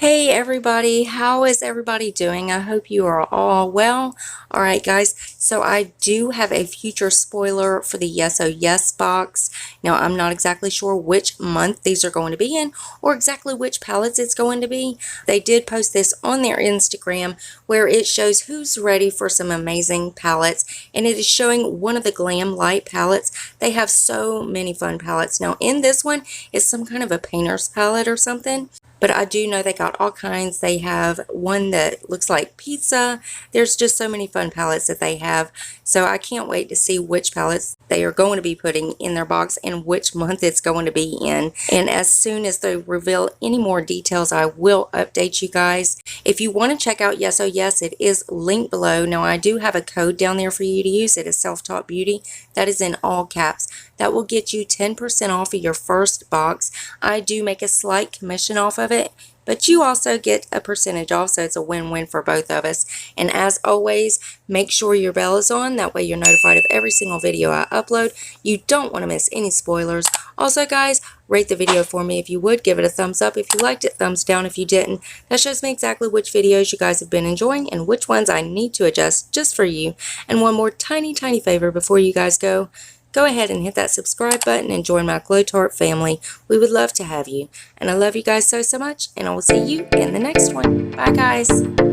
Hey everybody, how is everybody doing? I hope you are all well. Alright guys, so I do have a future spoiler for the Yes Oh Yes box. Now I'm not exactly sure which month these are going to be in or exactly which palettes it's going to be. They did post this on their Instagram where it shows who's ready for some amazing palettes, and it is showing one of the Glam Light palettes. They have so many fun palettes. Now in this one, it's some kind of a painter's palette or something. But I do know they got all kinds. They have one that looks like pizza. There's just so many fun palettes that they have. So I can't wait to see which palettes they are going to be putting in their box and which month it's going to be in. And as soon as they reveal any more details, I will update you guys. If you want to check out Yes Oh Yes, it is linked below. Now I do have a code down there for you to use. It is SelfTaught Beauty. That is in all caps. That will get you 10% off of your first box. I do make a slight commission off of it, but you also get a percentage off, so it's a win-win for both of us. And as always, make sure your bell is on. That way you're notified of every single video I upload. You don't want to miss any spoilers. Also guys, rate the video for me if you would. Give it a thumbs up if you liked it, thumbs down if you didn't. That shows me exactly which videos you guys have been enjoying and which ones I need to adjust just for you. And one more tiny favor before you guys go. Go ahead and hit that subscribe button and join my Glow Tart family. We would love to have you. And I love you guys so much, and I will see you in the next one. Bye guys.